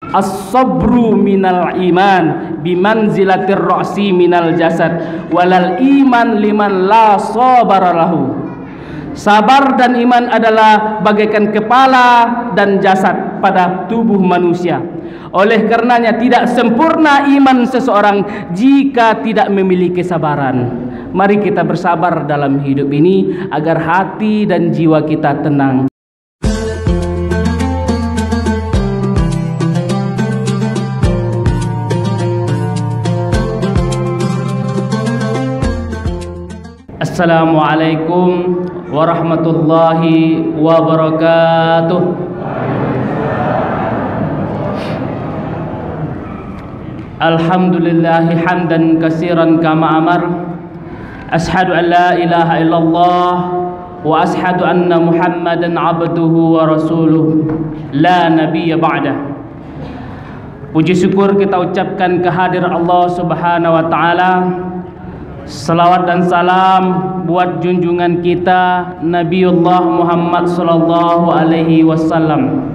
as-sabru minal iman bimanzilatir ra'si minal jasad walal iman liman la sabara lahu. Sabar dan iman adalah bagaikan kepala dan jasad pada tubuh manusia. Oleh karenanya tidak sempurna iman seseorang jika tidak memiliki kesabaran. Mari kita bersabar dalam hidup ini agar hati dan jiwa kita tenang. Assalamualaikum warahmatullahi wabarakatuh. Alhamdulillahi hamdan katsiran kama amar. Ashhadu an la ilaha illallah wa ashhadu anna Muhammadan abduhu wa rasuluh la nabiyya ba'dah. Puji syukur kita ucapkan kehadiran Allah Subhanahu wa taala. Salawat dan salam buat junjungan kita Nabiullah Muhammad sallallahu alaihi wasallam.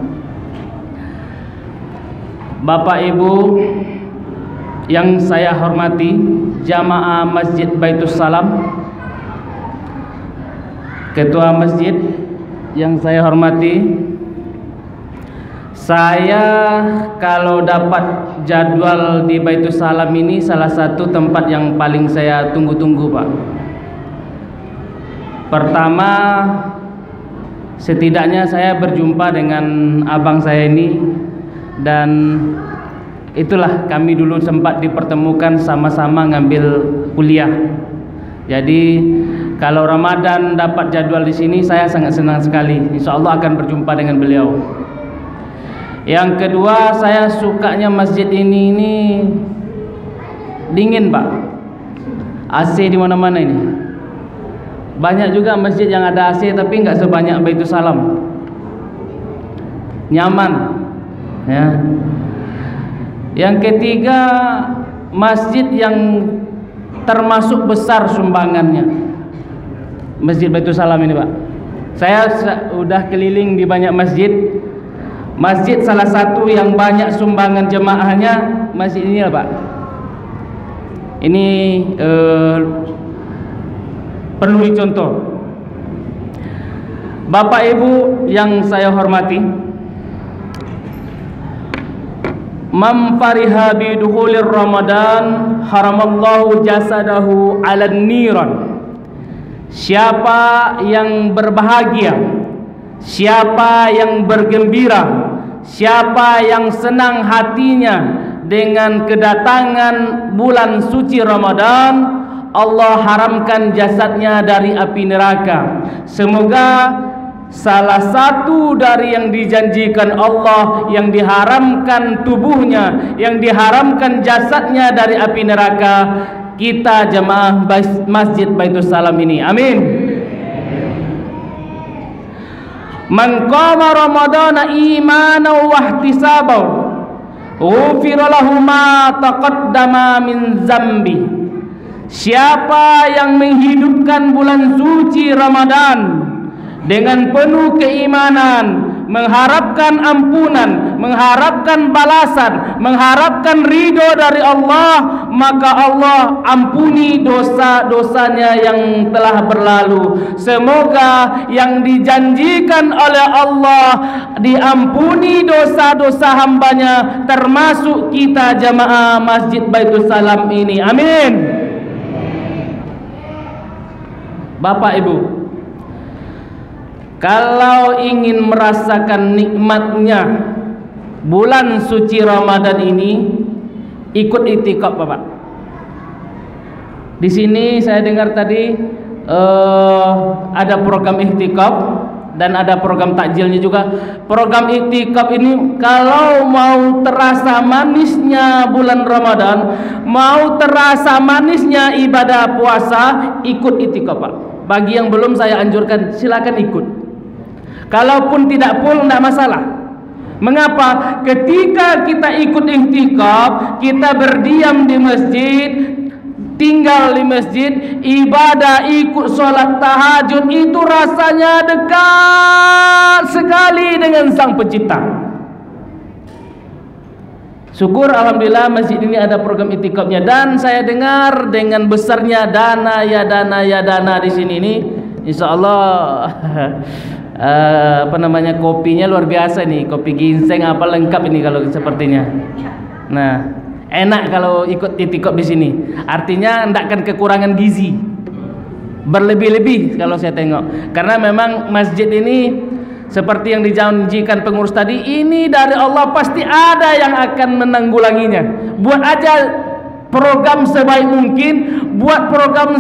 Bapak Ibu yang saya hormati, jamaah Masjid Baitus Salam, Ketua Masjid yang saya hormati, saya kalau dapat jadwal di Baitus Salam ini salah satu tempat yang paling saya tunggu-tunggu, Pak. Pertama, setidaknya saya berjumpa dengan abang saya ini, dan itulah kami dulu sempat dipertemukan sama-sama ngambil kuliah. Jadi kalau Ramadan dapat jadwal di sini saya sangat senang sekali. Insya Allah akan berjumpa dengan beliau. Yang kedua, saya sukanya masjid ini dingin, Pak. AC di mana-mana ini. Banyak juga masjid yang ada AC tapi nggak sebanyak Baitus Salam. Nyaman, ya. Yang ketiga, masjid yang termasuk besar sumbangannya. Masjid Baitus Salam ini, Pak. Saya sudah keliling di banyak masjid. Masjid salah satu yang banyak sumbangan jemaahnya masjid ini lah, Pak. Ini perlu dicontoh. Bapak Ibu yang saya hormati, man fariha bi duhulir Ramadan haramallahu jasadahu 'alan niran. Siapa yang berbahagia, siapa yang bergembira, siapa yang senang hatinya dengan kedatangan bulan suci Ramadan, Allah haramkan jasadnya dari api neraka. Semoga salah satu dari yang dijanjikan Allah, yang diharamkan tubuhnya, yang diharamkan jasadnya dari api neraka, kita jemaah Masjid Baitus Salam ini. Amin. Man qama ramadana imanan wa ihtisaban ghufira lahu ma taqaddama min zambi. Siapa yang menghidupkan bulan suci Ramadan dengan penuh keimanan, mengharapkan ampunan, mengharapkan balasan, mengharapkan ridho dari Allah, maka Allah ampuni dosa-dosanya yang telah berlalu. Semoga yang dijanjikan oleh Allah diampuni dosa-dosa hambanya, termasuk kita jamaah Masjid Baitus Salam ini. Amin. Bapak Ibu, kalau ingin merasakan nikmatnya bulan suci Ramadan ini, ikut iktikaf, Bapak. Di sini saya dengar tadi ada program iktikaf dan ada program takjilnya juga. Program iktikaf ini kalau mau terasa manisnya bulan Ramadan, mau terasa manisnya ibadah puasa, ikut iktikaf, Pak. Bagi yang belum, saya anjurkan silakan ikut. Kalaupun tidak pun tidak masalah. Mengapa? Ketika kita ikut iktikaf, kita berdiam di masjid, tinggal di masjid, ibadah, ikut sholat tahajud, itu rasanya dekat sekali dengan Sang Pencipta. Syukur alhamdulillah masjid ini ada program itikafnya, dan saya dengar dengan besarnya dana di sini ini, insyaallah apa namanya, kopinya luar biasa nih, kopi ginseng apa lengkap ini kalau sepertinya. Nah, enak kalau ikut itikaf di sini. Artinya tidak akan kekurangan gizi berlebih-lebih kalau saya tengok. Karena memang masjid ini seperti yang dijanjikan pengurus tadi, ini dari Allah, pasti ada yang akan menanggulanginya. Buat aja program sebaik mungkin, buat program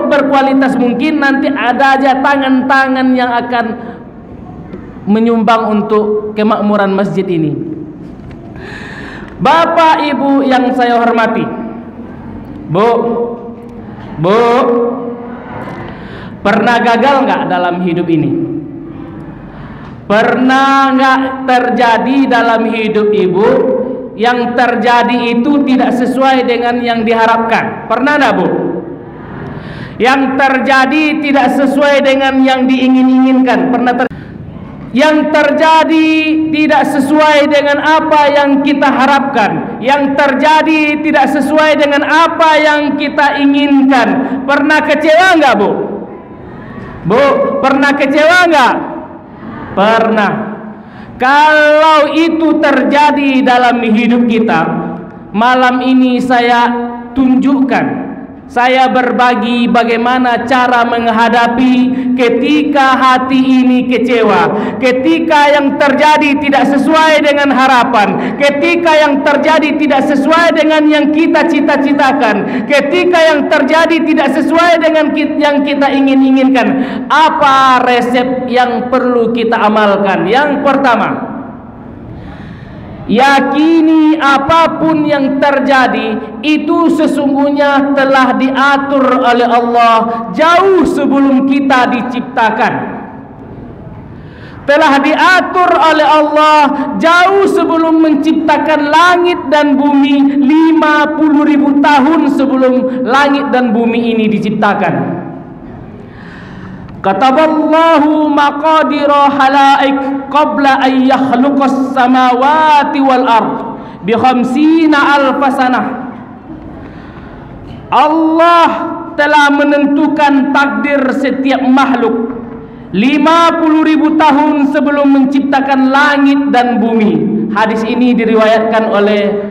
berkualitas mungkin, nanti ada aja tangan-tangan yang akan menyumbang untuk kemakmuran masjid ini. Bapak Ibu yang saya hormati, Bu, pernah gagal nggak dalam hidup ini? Pernah nggak terjadi dalam hidup Ibu yang terjadi itu tidak sesuai dengan yang diharapkan? Pernah nggak, Bu? Yang terjadi tidak sesuai dengan yang diingin-inginkan? Pernah yang terjadi tidak sesuai dengan apa yang kita harapkan, yang terjadi tidak sesuai dengan apa yang kita inginkan. Pernah kecewa nggak, Bu? Bu, pernah kecewa nggak? Pernah. Kalau itu terjadi dalam hidup kita, malam ini saya tunjukkan, saya berbagi bagaimana cara menghadapi ketika hati ini kecewa, ketika yang terjadi tidak sesuai dengan harapan, ketika yang terjadi tidak sesuai dengan yang kita cita-citakan, ketika yang terjadi tidak sesuai dengan yang kita inginkan. Apa resep yang perlu kita amalkan? Yang pertama, yakini apapun yang terjadi itu sesungguhnya telah diatur oleh Allah jauh sebelum kita diciptakan. Telah diatur oleh Allah jauh sebelum menciptakan langit dan bumi, 50.000 tahun sebelum langit dan bumi ini diciptakan. Kataballahu maqadira halaik qabla an yakhluqas samawati wal ard bi 50 alf sanah. Allah telah menentukan takdir setiap makhluk 50.000 tahun sebelum menciptakan langit dan bumi. Hadis ini diriwayatkan oleh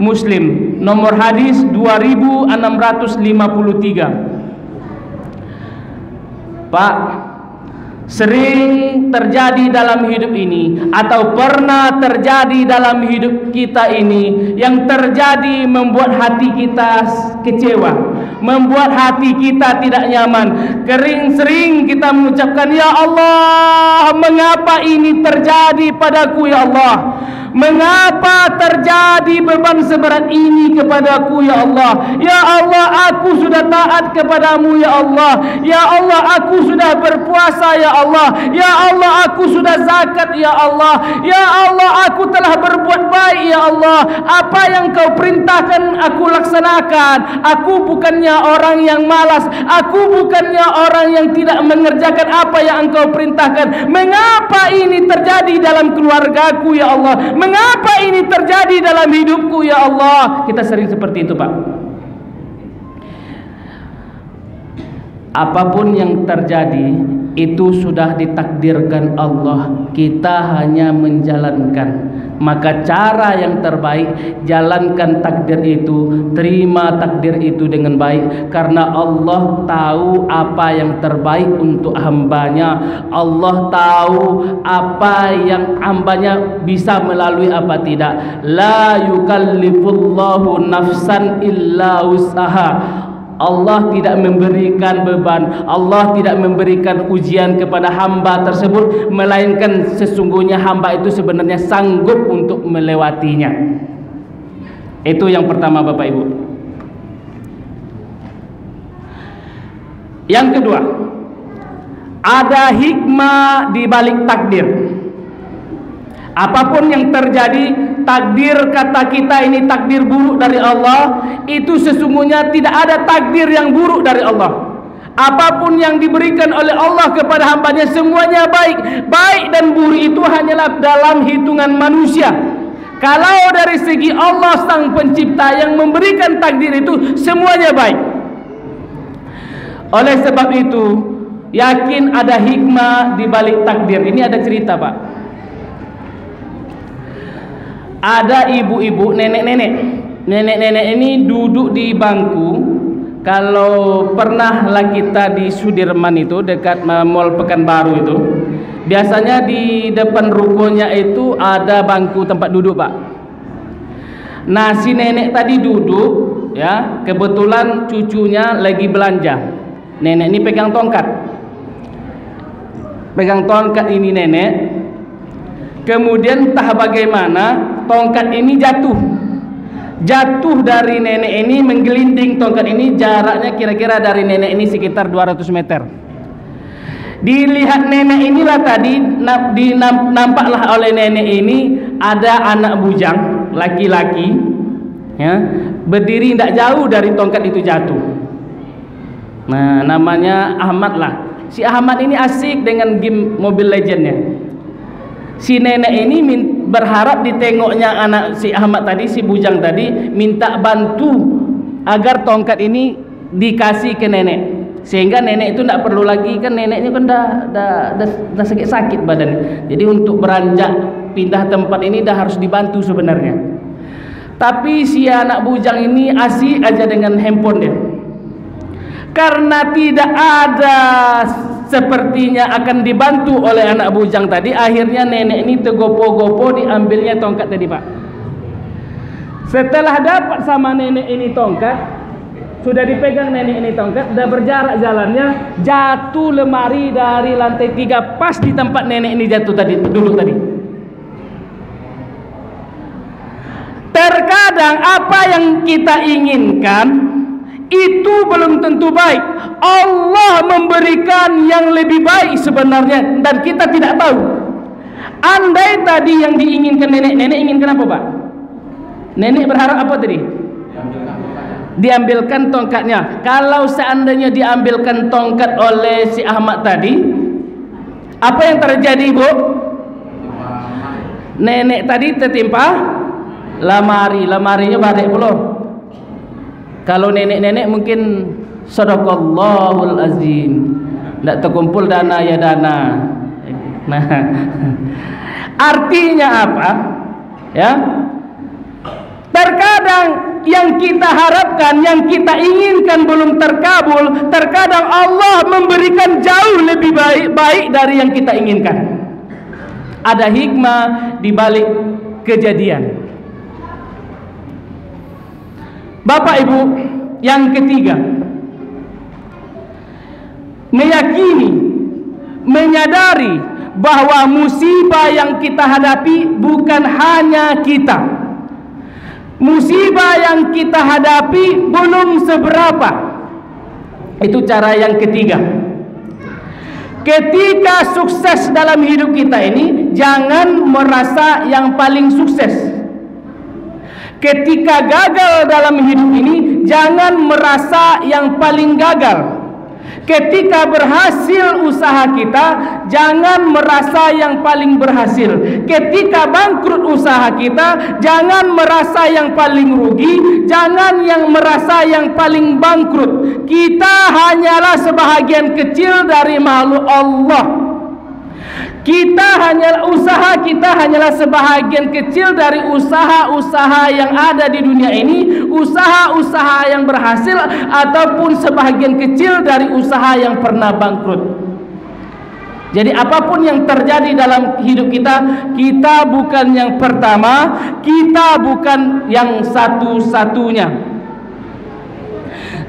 Muslim, nomor hadis 2653. Pak, sering terjadi dalam hidup ini atau pernah terjadi dalam hidup kita ini, yang terjadi membuat hati kita kecewa, membuat hati kita tidak nyaman. Sering kita mengucapkan, ya Allah, mengapa ini terjadi padaku, ya Allah? Mengapa terjadi beban seberat ini kepadaku, ya Allah? Ya Allah, aku sudah taat kepadamu, ya Allah. Ya Allah, aku sudah berpuasa, ya Allah. Ya Allah, aku sudah zakat, ya Allah. Ya Allah, aku telah berbuat baik, ya Allah. Apa yang kau perintahkan aku laksanakan. Aku bukannya orang yang malas, aku bukannya orang yang tidak mengerjakan apa yang engkau perintahkan. Mengapa ini terjadi dalam keluargaku, ya Allah? Mengapa ini terjadi dalam hidupku, ya Allah? Kita sering seperti itu, Pak. Apapun yang terjadi itu sudah ditakdirkan Allah, kita hanya menjalankan. Maka cara yang terbaik, jalankan takdir itu, terima takdir itu dengan baik, karena Allah tahu apa yang terbaik untuk hambanya. Allah tahu apa yang hambanya bisa melalui apa tidak. La yukallifullahu nafsan illa wus'aha. Allah tidak memberikan beban, Allah tidak memberikan ujian kepada hamba tersebut, melainkan sesungguhnya hamba itu sebenarnya sanggup untuk melewatinya. Itu yang pertama, Bapak Ibu. Yang kedua, ada hikmah di balik takdir. Apapun yang terjadi, takdir kata kita ini takdir buruk dari Allah, itu sesungguhnya tidak ada takdir yang buruk dari Allah. Apapun yang diberikan oleh Allah kepada hambanya semuanya baik. Baik dan buruk itu hanyalah dalam hitungan manusia. Kalau dari segi Allah sang pencipta yang memberikan takdir itu semuanya baik. Oleh sebab itu, yakin ada hikmah di balik takdir. Ini ada cerita, Pak. Ada ibu-ibu, nenek-nenek. Nenek-nenek ini duduk di bangku. Kalau pernahlah kita di Sudirman itu, dekat Mall Pekanbaru itu, biasanya di depan rukonya itu ada bangku tempat duduk, Pak. Nah, si nenek tadi duduk, ya, kebetulan cucunya lagi belanja. Nenek ini pegang tongkat. Pegang tongkat ini nenek. Kemudian entah bagaimana tongkat ini jatuh dari nenek ini, menggelinding tongkat ini, jaraknya kira-kira dari nenek ini sekitar 200 meter. Dilihat nenek inilah tadi, nampaklah oleh nenek ini ada anak bujang laki-laki, ya, berdiri tidak jauh dari tongkat itu jatuh. Nah, namanya Ahmad lah. Si Ahmad ini asik dengan game Mobile Legends-nya. Si nenek ini berharap ditengoknya anak si Ahmad tadi, si bujang tadi, minta bantu agar tongkat ini dikasih ke nenek, sehingga nenek itu tidak perlu lagi, kan neneknya kan dah sakit badan. Jadi untuk beranjak pindah tempat ini dah harus dibantu sebenarnya. Tapi si anak bujang ini asik aja dengan handphone dia. Karena tidak ada sepertinya akan dibantu oleh anak bujang tadi, akhirnya nenek ini tegopo-gopo diambilnya tongkat tadi, Pak. Setelah dapat sama nenek ini tongkat, sudah dipegang nenek ini tongkat, sudah berjarak jalannya, jatuh lemari dari lantai 3 pas di tempat nenek ini jatuh tadi, duduk tadi. Terkadang apa yang kita inginkan itu belum tentu baik. Allah memberikan yang lebih baik sebenarnya, dan kita tidak tahu. Andai tadi yang diinginkan nenek inginkan apa, Pak? Nenek berharap apa tadi? Diambilkan tongkatnya. Kalau seandainya diambilkan tongkat oleh si Ahmad tadi, apa yang terjadi, Bu? Nenek tadi tertimpa lamarinya balik pula. Kalau nenek-nenek mungkin sadaqallahul azim, tidak terkumpul dana ya dana. Nah, artinya apa? Ya, terkadang yang kita harapkan, yang kita inginkan belum terkabul. Terkadang Allah memberikan jauh lebih baik dari yang kita inginkan. Ada hikmah di balik kejadian. Bapak Ibu, yang ketiga, meyakini, menyadari bahwa musibah yang kita hadapi bukan hanya kita. Musibah yang kita hadapi belum seberapa. Itu cara yang ketiga. Ketika sukses dalam hidup kita ini, jangan merasa yang paling sukses. Ketika gagal dalam hidup ini, jangan merasa yang paling gagal. Ketika berhasil usaha kita, jangan merasa yang paling berhasil. Ketika bangkrut usaha kita, jangan merasa yang paling rugi, jangan yang merasa yang paling bangkrut. Kita hanyalah sebahagian kecil dari makhluk Allah. Usaha kita hanyalah sebahagian kecil dari usaha-usaha yang ada di dunia ini, usaha-usaha yang berhasil ataupun sebahagian kecil dari usaha yang pernah bangkrut. Jadi apapun yang terjadi dalam hidup kita, kita bukan yang pertama, kita bukan yang satu-satunya.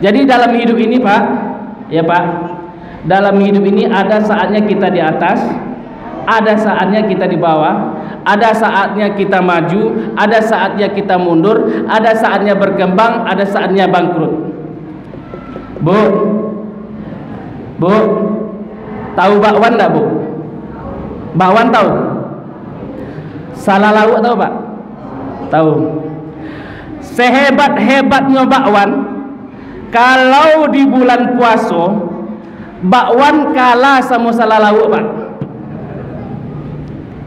Jadi dalam hidup ini, Pak, ya Pak, dalam hidup ini ada saatnya kita di atas, ada saatnya kita di bawah, ada saatnya kita maju, ada saatnya kita mundur, ada saatnya berkembang, ada saatnya bangkrut. Bu, tahu bakwan enggak, Bu? Bakwan tahu? Salah lauk tahu, Pak? Tahu. Sehebat-hebatnya bakwan, kalau di bulan puasa, bakwan kalah sama salah lauk, Pak.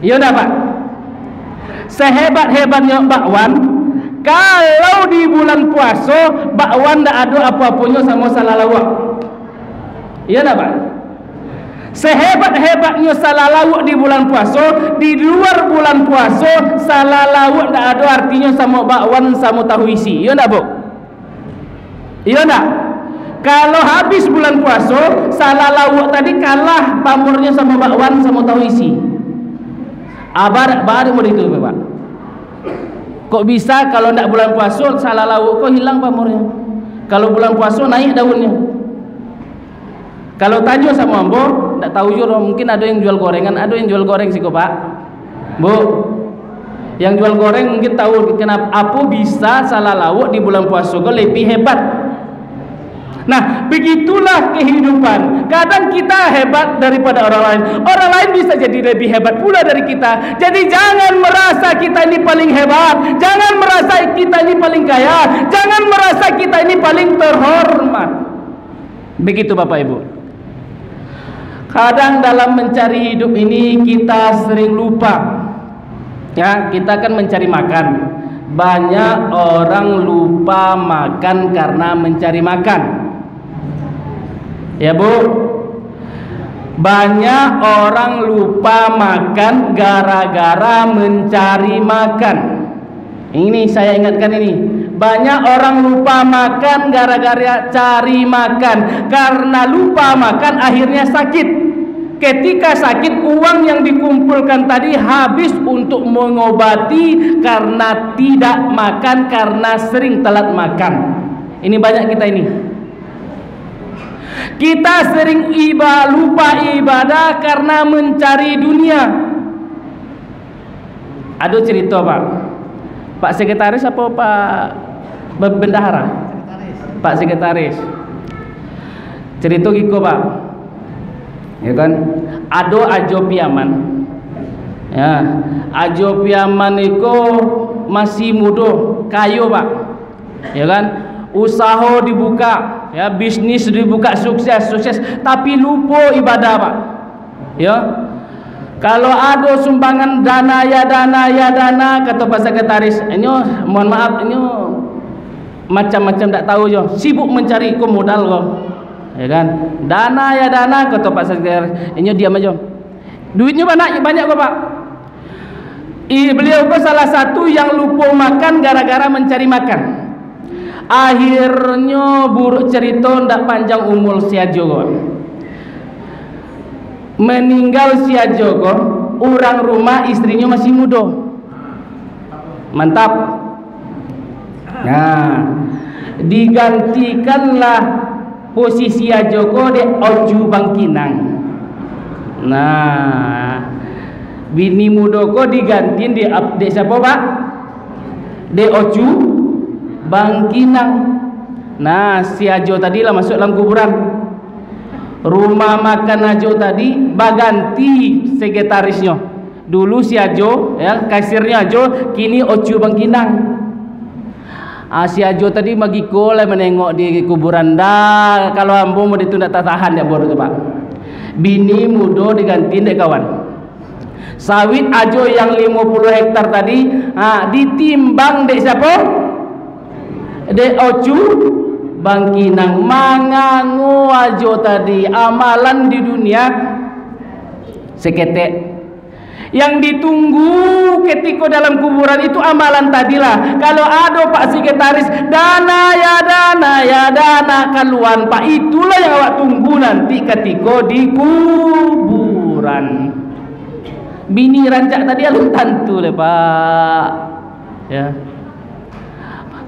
Iya dah, Pak. sehebat-hebatnya bakwan, kalau di bulan puasa bakwan ndak ada apa-apanya sama salalawak. Iya enggak, Pak? Sehebat-hebatnya salalawak di bulan puasa, di luar bulan puasa salalawak ndak ada artinya sama bakwan sama tahu isi. Iya enggak, Bu? Iya enggak? Kalau habis bulan puasa salalawak tadi kalah pamornya sama bakwan sama tahu isi. Baru itu, Pak. Kok bisa kalau ndak bulan puasa salalawak kok hilang pamornya? Kalau bulan puasa naik daunnya. Kalau tanya sama Ambo, ndak tahu juga, mungkin ada yang jual gorengan, ada yang jual goreng sih kok, Pak. Bu, yang jual goreng mungkin tahu kenapa apa bisa salalawak di bulan puasa kok lebih hebat. Nah, begitulah kehidupan. Kadang kita hebat daripada orang lain. Orang lain bisa jadi lebih hebat pula dari kita. Jadi jangan merasa kita ini paling hebat. Jangan merasa kita ini paling kaya. Jangan merasa kita ini paling terhormat. Begitu Bapak Ibu. Kadang dalam mencari hidup ini kita sering lupa. Ya, kita kan mencari makan. Banyak orang lupa makan karena mencari makan. Ya Bu, banyak orang lupa makan gara-gara mencari makan. Ini saya ingatkan ini. Banyak orang lupa makan gara-gara cari makan. Karena lupa makan akhirnya sakit. Ketika sakit, uang yang dikumpulkan tadi habis untuk mengobati karena tidak makan, karena sering telat makan. Ini banyak kita ini. Kita sering lupa ibadah karena mencari dunia. Ada cerita Pak. Pak Sekretaris apa Pak Bendahara? Sekretaris. Pak Sekretaris. Cerita gitu Pak. Ya kan? Ada ajo piaman. Ya, ajo piaman itu masih muda, kayu Pak. Ya kan? Usaha dibuka, ya, bisnis dibuka, sukses, tapi lupa ibadah Pak. Ya, kalau ada sumbangan dana, kata Pak Sekretaris, ini mohon maaf, ini macam-macam tak tahu yo, sibuk mencari modal kok, ya kan? Dana, kata Pak Sekretaris, ini diam aja. Duitnya banyak kok Pak. Beliau kok salah satu yang lupa makan gara-gara mencari makan. Akhirnya buruk cerita ndak panjang umur si Ajogo. Meninggal si Ajogo, orang rumah istrinya masih muda. Mantap. Nah, digantikanlah posisi Ajogo di Oju Bangkinang. Nah, bini muda kok digantiin di siapa Pak? Di Oju Bangkinang. Nah, si Ajo tadi lah masuk dalam kuburan. Rumah makan Ajo tadi baganti sekretarisnya. Dulu si Ajo, ya, kasirnya Ajo, kini Oju Bangkinang. Si Ajo tadi magiko lah menengok di kuburan dah. Kalau ambo mau ditunda tahan ya bodoh tu Pak. Bini muda digantiin dek kawan. Sawit Ajo yang 50 hektar tadi, ditimbang dek siapa? De Oju Bangkinang. Mangangu Ajo tadi amalan di dunia seketek. Yang ditunggu ketika dalam kuburan itu amalan tadilah. Kalau ada Pak Sekretaris dana keluar Pak, itulah yang awak tunggu nanti ketika di kuburan. Bini rancak tadi alun tantu le Pak, ya.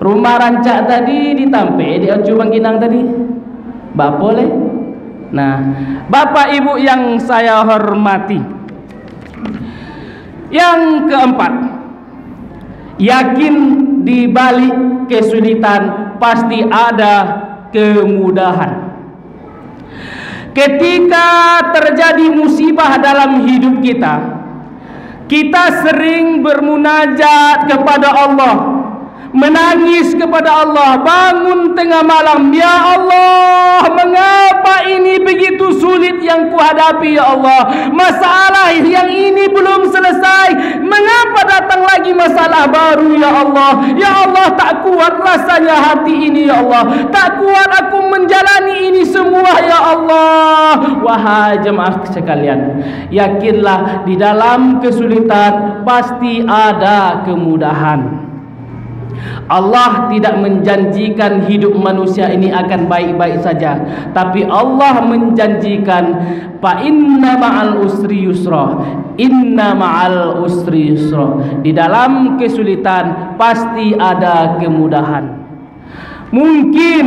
Rumah rancak tadi ditampe di Oju Bangkinang tadi. Bapak le. Nah, Bapak Ibu yang saya hormati. Yang keempat, yakin di balik kesulitan pasti ada kemudahan. Ketika terjadi musibah dalam hidup kita, kita sering bermunajat kepada Allah. menangis kepada Allah, bangun tengah malam, ya Allah, mengapa ini begitu sulit yang kuhadapi ya Allah, masalah yang ini belum selesai, mengapa datang lagi masalah baru ya Allah, ya Allah, tak kuat rasanya hati ini ya Allah, tak kuat aku menjalani ini semua ya Allah. Wahai jemaah sekalian, yakinlah di dalam kesulitan pasti ada kemudahan. Allah tidak menjanjikan hidup manusia ini akan baik-baik saja, tapi Allah menjanjikan fa inna ma'al usri yusra, inna ma'al usri yusra. Di dalam kesulitan pasti ada kemudahan. Mungkin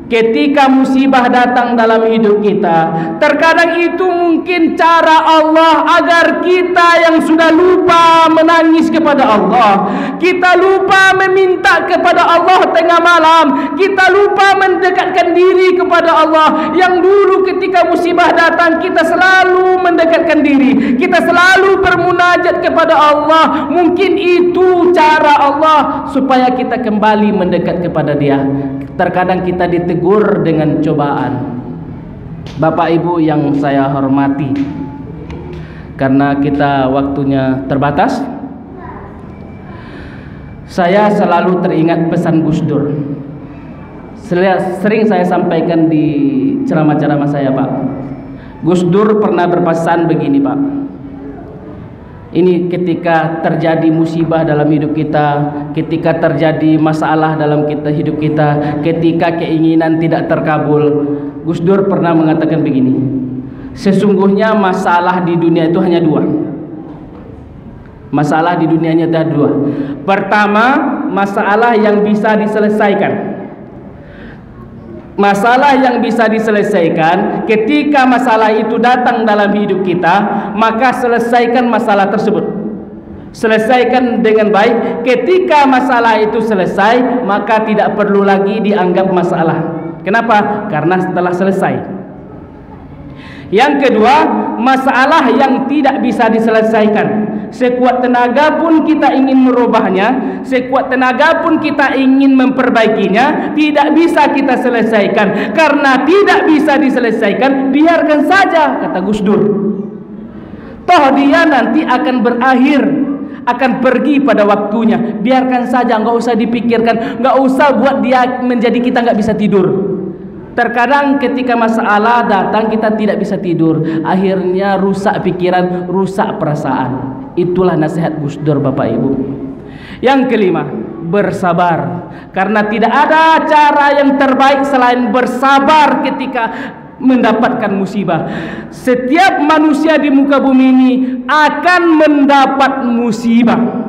ketika musibah datang dalam hidup kita, terkadang itu mungkin cara Allah agar kita yang sudah lupa menangis kepada Allah, kita lupa meminta kepada Allah tengah malam, kita lupa mendekatkan diri kepada Allah. Yang dulu ketika musibah datang kita selalu mendekatkan diri, kita selalu bermunajat kepada Allah. Mungkin itu cara Allah supaya kita kembali mendekat kepada Dia. Terkadang kita ditegur dengan cobaan. Bapak Ibu yang saya hormati, karena kita waktunya terbatas, saya selalu teringat pesan Gus Dur. Sering saya sampaikan di ceramah-ceramah saya, Pak. Gus Dur pernah berpesan begini, Pak. Ini ketika terjadi musibah dalam hidup kita, ketika terjadi masalah dalam hidup kita, ketika keinginan tidak terkabul, Gus Dur pernah mengatakan begini, sesungguhnya masalah di dunia itu hanya dua. Masalah di dunianya ada dua. Pertama, masalah yang bisa diselesaikan. Masalah yang bisa diselesaikan, ketika masalah itu datang dalam hidup kita, maka selesaikan masalah tersebut. Selesaikan dengan baik. Ketika masalah itu selesai, maka tidak perlu lagi dianggap masalah. Kenapa? Karena setelah selesai. Yang kedua, masalah yang tidak bisa diselesaikan. Sekuat tenaga pun kita ingin merubahnya, sekuat tenaga pun kita ingin memperbaikinya, tidak bisa kita selesaikan. Karena tidak bisa diselesaikan, biarkan saja, kata Gus Dur. Toh dia nanti akan berakhir, akan pergi pada waktunya. Biarkan saja, nggak usah dipikirkan, nggak usah buat dia menjadi kita nggak bisa tidur. Terkadang ketika masalah datang kita tidak bisa tidur, akhirnya rusak pikiran, rusak perasaan. Itulah nasihat Gus Dur, Bapak Ibu. Yang kelima, bersabar. Karena tidak ada cara yang terbaik selain bersabar ketika mendapatkan musibah. Setiap manusia di muka bumi ini akan mendapat musibah.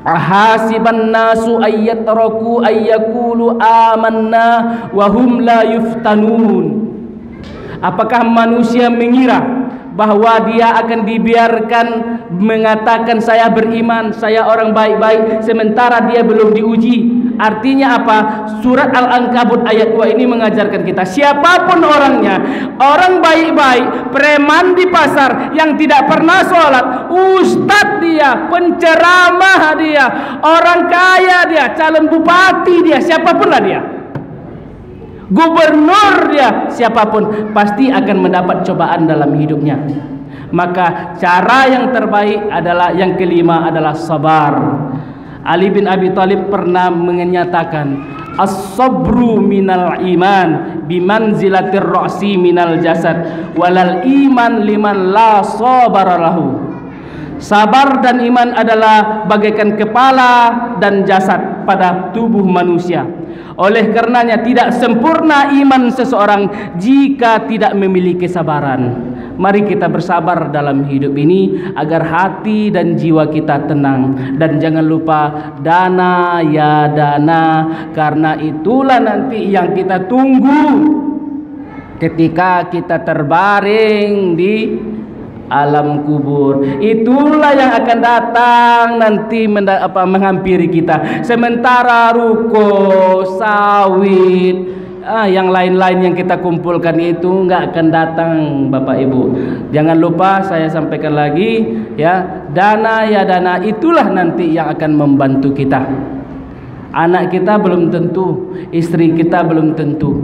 Ahasiban nasu ayyatraku ayyakulu amanna wa hum la yuftanun. Apakah manusia mengira bahwa dia akan dibiarkan mengatakan saya beriman, saya orang baik-baik, sementara dia belum diuji? Artinya apa? Surat Al-Ankabut ayat 2 ini mengajarkan kita, siapapun orangnya, orang baik-baik, preman di pasar yang tidak pernah sholat, ustadz dia, penceramah dia, orang kaya dia, calon bupati dia, siapapunlah dia, gubernur dia, siapapun, pasti akan mendapat cobaan dalam hidupnya. Maka cara yang terbaik adalah yang kelima adalah sabar. Ali bin Abi Thalib pernah menyatakan, as-sabru minal iman bimanzilatir ra'si minal jasad walal iman liman la sabara lahu. Sabar dan iman adalah bagaikan kepala dan jasad pada tubuh manusia. Oleh karenanya tidak sempurna iman seseorang jika tidak memiliki kesabaran. Mari kita bersabar dalam hidup ini agar hati dan jiwa kita tenang. Dan jangan lupa dana ya dana, karena itulah nanti yang kita tunggu ketika kita terbaring di alam kubur. Itulah yang akan datang nanti menghampiri kita. Sementara ruko, sawit, yang lain-lain yang kita kumpulkan itu nggak akan datang, Bapak Ibu. Jangan lupa saya sampaikan lagi ya, dana ya dana, itulah nanti yang akan membantu kita. anak kita belum tentu, istri kita belum tentu.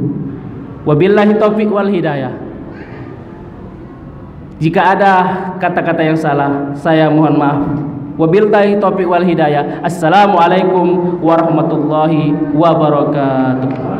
Wabillahi taufiq wal hidayah. Jika ada kata-kata yang salah, saya mohon maaf. Wabillahi taufiq wal hidayah. Assalamualaikum warahmatullahi wabarakatuh.